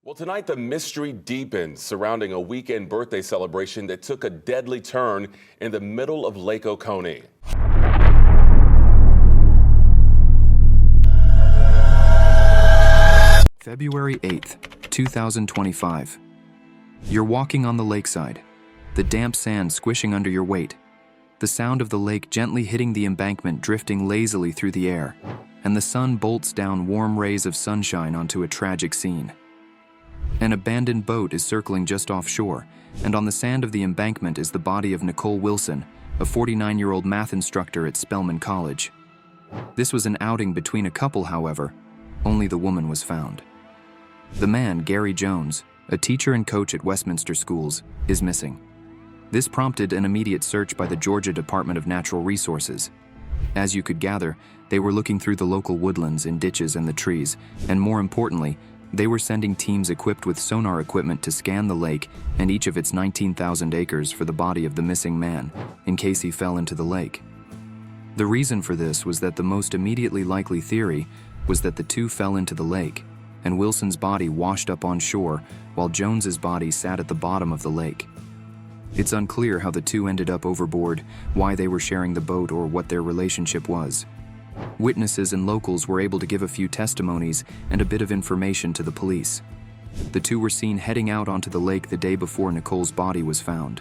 Well, tonight the mystery deepens surrounding a weekend birthday celebration that took a deadly turn in the middle of Lake Oconee. February 8th, 2025. You're walking on the lakeside, the damp sand squishing under your weight, the sound of the lake gently hitting the embankment drifting lazily through the air, and the sun bolts down warm rays of sunshine onto a tragic scene. An abandoned boat is circling just offshore, and on the sand of the embankment is the body of Nicole Wilson, a 49-year-old math instructor at Spelman College. This was an outing between a couple, however. Only the woman was found. The man, Gary Jones, a teacher and coach at Westminster Schools, is missing. This prompted an immediate search by the Georgia Department of Natural Resources. As you could gather, they were looking through the local woodlands and ditches and the trees, and more importantly, they were sending teams equipped with sonar equipment to scan the lake and each of its 19,000 acres for the body of the missing man, in case he fell into the lake. The reason for this was that the most immediately likely theory was that the two fell into the lake, and Wilson's body washed up on shore while Jones's body sat at the bottom of the lake. It's unclear how the two ended up overboard, why they were sharing the boat, or what their relationship was. Witnesses and locals were able to give a few testimonies and a bit of information to the police. The two were seen heading out onto the lake the day before Nicole's body was found.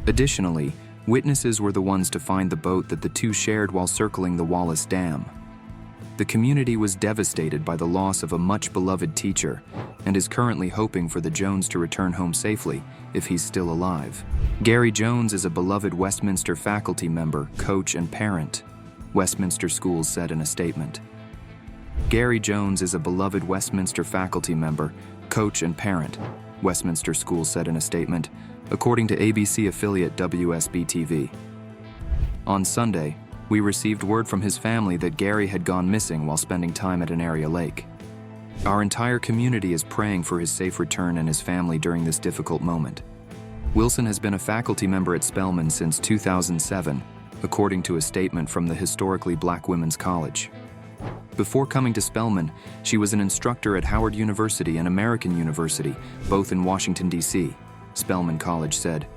Additionally, witnesses were the ones to find the boat that the two shared while circling the Wallace Dam. The community was devastated by the loss of a much-beloved teacher and is currently hoping for the Jones to return home safely if he's still alive. Gary Jones is a beloved Westminster faculty member, coach, and parent, Westminster Schools said in a statement. Gary Jones is a beloved Westminster faculty member, coach, and parent, Westminster Schools said in a statement, according to ABC affiliate WSB-TV. On Sunday, we received word from his family that Gary had gone missing while spending time at an area lake. Our entire community is praying for his safe return and his family during this difficult moment. Wilson has been a faculty member at Spelman since 2007, according to a statement from the historically Black Women's College. Before coming to Spelman, she was an instructor at Howard University and American University, both in Washington, D.C., Spelman College said.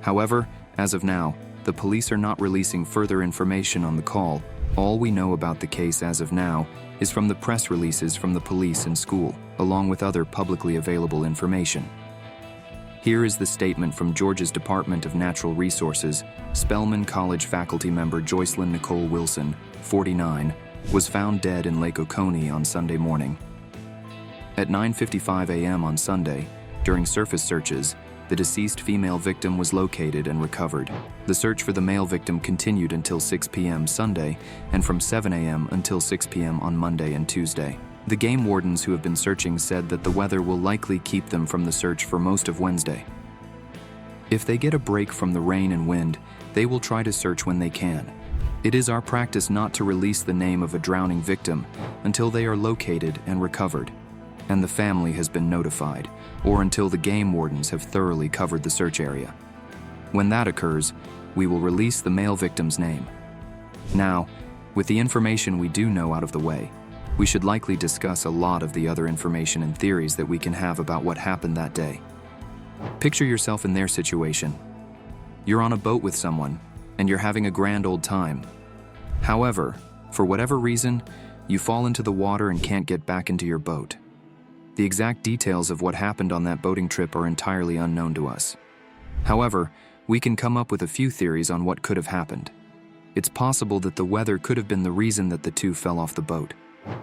However, as of now, the police are not releasing further information on the call. All we know about the case as of now is from the press releases from the police and school, along with other publicly available information. Here is the statement from Georgia's Department of Natural Resources. Spelman College faculty member Joycelyn Nicole Wilson, 49, was found dead in Lake Oconee on Sunday morning. At 9:55 a.m. on Sunday, during surface searches, the deceased female victim was located and recovered. The search for the male victim continued until 6 p.m. Sunday and from 7 a.m. until 6 p.m. on Monday and Tuesday. The game wardens who have been searching said that the weather will likely keep them from the search for most of Wednesday. If they get a break from the rain and wind, they will try to search when they can. It is our practice not to release the name of a drowning victim until they are located and recovered, and the family has been notified, or until the game wardens have thoroughly covered the search area. When that occurs, we will release the male victim's name. Now, with the information we do know out of the way, we should likely discuss a lot of the other information and theories that we can have about what happened that day. Picture yourself in their situation. You're on a boat with someone, and you're having a grand old time. However, for whatever reason, you fall into the water and can't get back into your boat. The exact details of what happened on that boating trip are entirely unknown to us. However, we can come up with a few theories on what could have happened. It's possible that the weather could have been the reason that the two fell off the boat.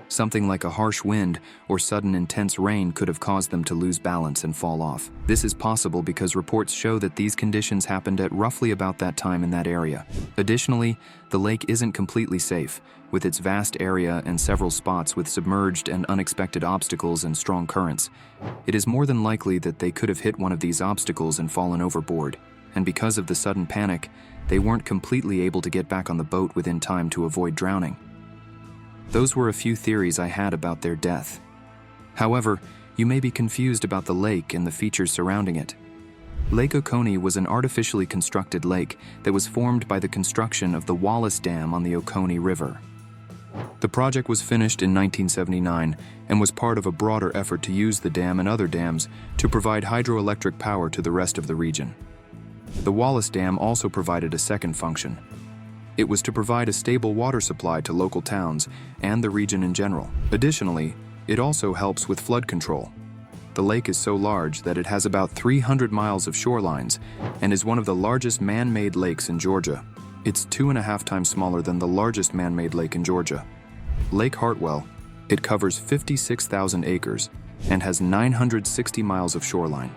Something like a harsh wind or sudden intense rain could have caused them to lose balance and fall off. This is possible because reports show that these conditions happened at roughly about that time in that area. Additionally, the lake isn't completely safe, with its vast area and several spots with submerged and unexpected obstacles and strong currents. It is more than likely that they could have hit one of these obstacles and fallen overboard, and because of the sudden panic, they weren't completely able to get back on the boat within time to avoid drowning. Those were a few theories I had about their death. However, you may be confused about the lake and the features surrounding it. Lake Oconee was an artificially constructed lake that was formed by the construction of the Wallace Dam on the Oconee River. The project was finished in 1979 and was part of a broader effort to use the dam and other dams to provide hydroelectric power to the rest of the region. The Wallace Dam also provided a second function. It was to provide a stable water supply to local towns and the region in general. Additionally, it also helps with flood control. The lake is so large that it has about 300 miles of shorelines and is one of the largest man-made lakes in Georgia. It's 2.5 times smaller than the largest man-made lake in Georgia. Lake Hartwell, it covers 56,000 acres and has 960 miles of shoreline.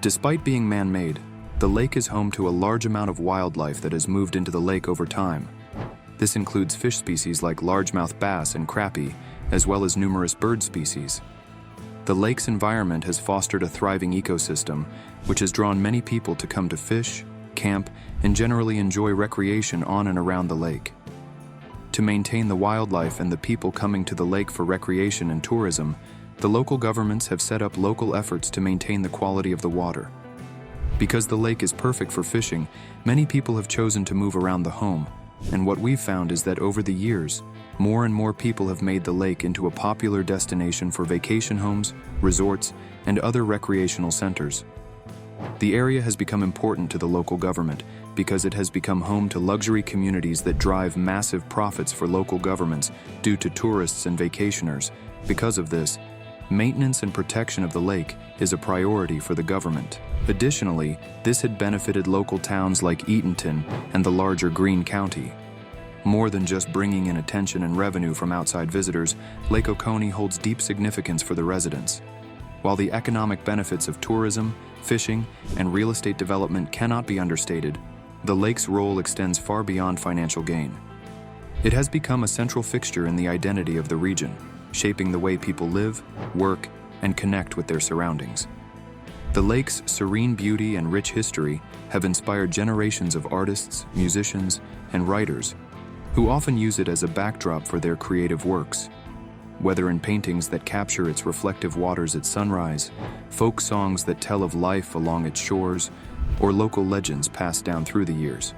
Despite being man-made, the lake is home to a large amount of wildlife that has moved into the lake over time. This includes fish species like largemouth bass and crappie, as well as numerous bird species. The lake's environment has fostered a thriving ecosystem, which has drawn many people to come to fish, camp, and generally enjoy recreation on and around the lake. To maintain the wildlife and the people coming to the lake for recreation and tourism, the local governments have set up local efforts to maintain the quality of the water. Because the lake is perfect for fishing, many people have chosen to move around the home, and what we've found is that over the years, more and more people have made the lake into a popular destination for vacation homes, resorts, and other recreational centers. The area has become important to the local government because it has become home to luxury communities that drive massive profits for local governments due to tourists and vacationers. Because of this, maintenance and protection of the lake is a priority for the government. Additionally, this had benefited local towns like Eatonton and the larger Greene County. More than just bringing in attention and revenue from outside visitors, Lake Oconee holds deep significance for the residents. While the economic benefits of tourism, fishing, and real estate development cannot be understated, the lake's role extends far beyond financial gain. It has become a central fixture in the identity of the region, shaping the way people live, work, and connect with their surroundings. The lake's serene beauty and rich history have inspired generations of artists, musicians, and writers who often use it as a backdrop for their creative works. Whether in paintings that capture its reflective waters at sunrise, folk songs that tell of life along its shores, or local legends passed down through the years,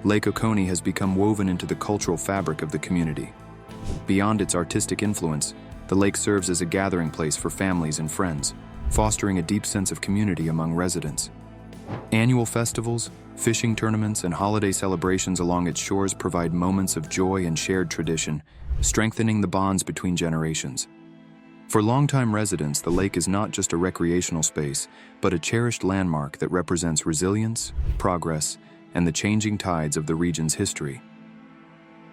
Lake Oconee has become woven into the cultural fabric of the community. Beyond its artistic influence, the lake serves as a gathering place for families and friends, fostering a deep sense of community among residents. Annual festivals, fishing tournaments, and holiday celebrations along its shores provide moments of joy and shared tradition, strengthening the bonds between generations. For longtime residents, the lake is not just a recreational space, but a cherished landmark that represents resilience, progress, and the changing tides of the region's history.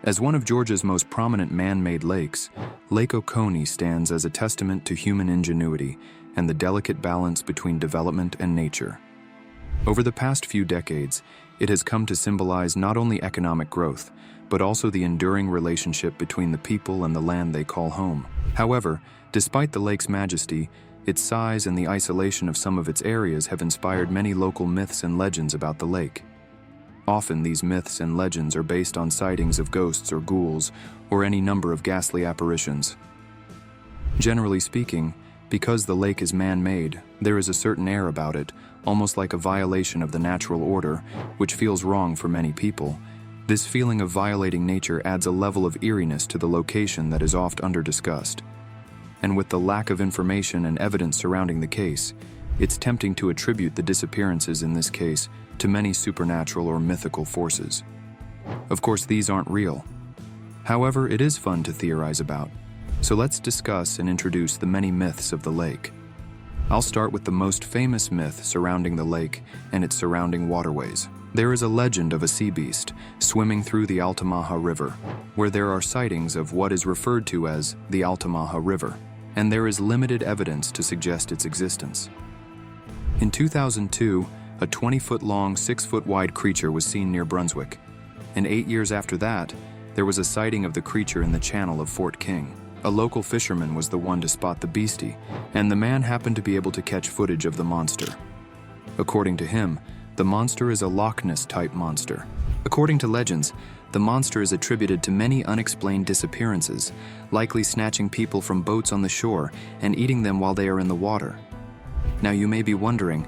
As one of Georgia's most prominent man-made lakes, Lake Oconee stands as a testament to human ingenuity and the delicate balance between development and nature. Over the past few decades, it has come to symbolize not only economic growth, but also the enduring relationship between the people and the land they call home. However, despite the lake's majesty, its size and the isolation of some of its areas have inspired many local myths and legends about the lake. Often these myths and legends are based on sightings of ghosts or ghouls, or any number of ghastly apparitions. Generally speaking, because the lake is man-made, there is a certain air about it, almost like a violation of the natural order, which feels wrong for many people. This feeling of violating nature adds a level of eeriness to the location that is oft under-discussed. And with the lack of information and evidence surrounding the case, it's tempting to attribute the disappearances in this case to many supernatural or mythical forces. Of course, these aren't real. However, it is fun to theorize about. So let's discuss and introduce the many myths of the lake. I'll start with the most famous myth surrounding the lake and its surrounding waterways. There is a legend of a sea beast swimming through the Altamaha River, where there are sightings of what is referred to as the Altamaha River, and there is limited evidence to suggest its existence. In 2002, a 20-foot-long, 6-foot-wide creature was seen near Brunswick, and 8 years after that, there was a sighting of the creature in the channel of Fort King. A local fisherman was the one to spot the beastie, and the man happened to be able to catch footage of the monster. According to him, the monster is a Loch Ness-type monster. According to legends, the monster is attributed to many unexplained disappearances, likely snatching people from boats on the shore and eating them while they are in the water. Now you may be wondering,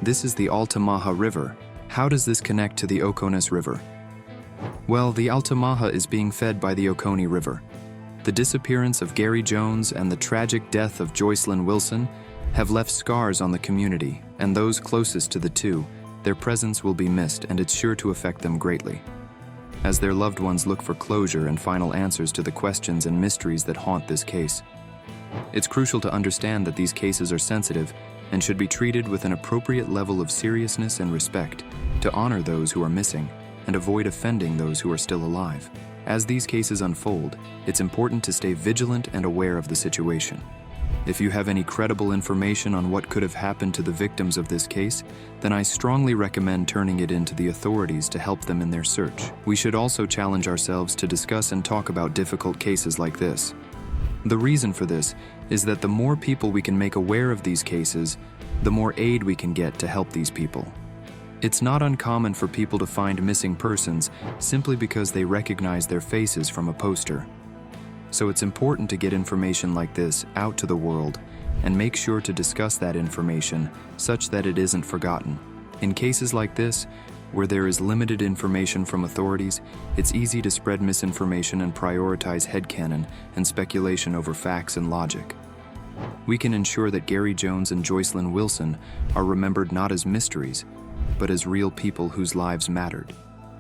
this is the Altamaha River. How does this connect to the Oconee River? Well, the Altamaha is being fed by the Oconee River. The disappearance of Gary Jones and the tragic death of Joycelyn Wilson have left scars on the community, and those closest to the two, their presence will be missed, and it's sure to affect them greatly. As their loved ones look for closure and final answers to the questions and mysteries that haunt this case. It's crucial to understand that these cases are sensitive and should be treated with an appropriate level of seriousness and respect to honor those who are missing and avoid offending those who are still alive. As these cases unfold, it's important to stay vigilant and aware of the situation. If you have any credible information on what could have happened to the victims of this case, then I strongly recommend turning it in to the authorities to help them in their search. We should also challenge ourselves to discuss and talk about difficult cases like this. The reason for this is that the more people we can make aware of these cases, the more aid we can get to help these people. It's not uncommon for people to find missing persons simply because they recognize their faces from a poster. So it's important to get information like this out to the world and make sure to discuss that information such that it isn't forgotten. In cases like this, where there is limited information from authorities, it's easy to spread misinformation and prioritize headcanon and speculation over facts and logic. We can ensure that Gary Jones and Joycelyn Wilson are remembered not as mysteries, but as real people whose lives mattered.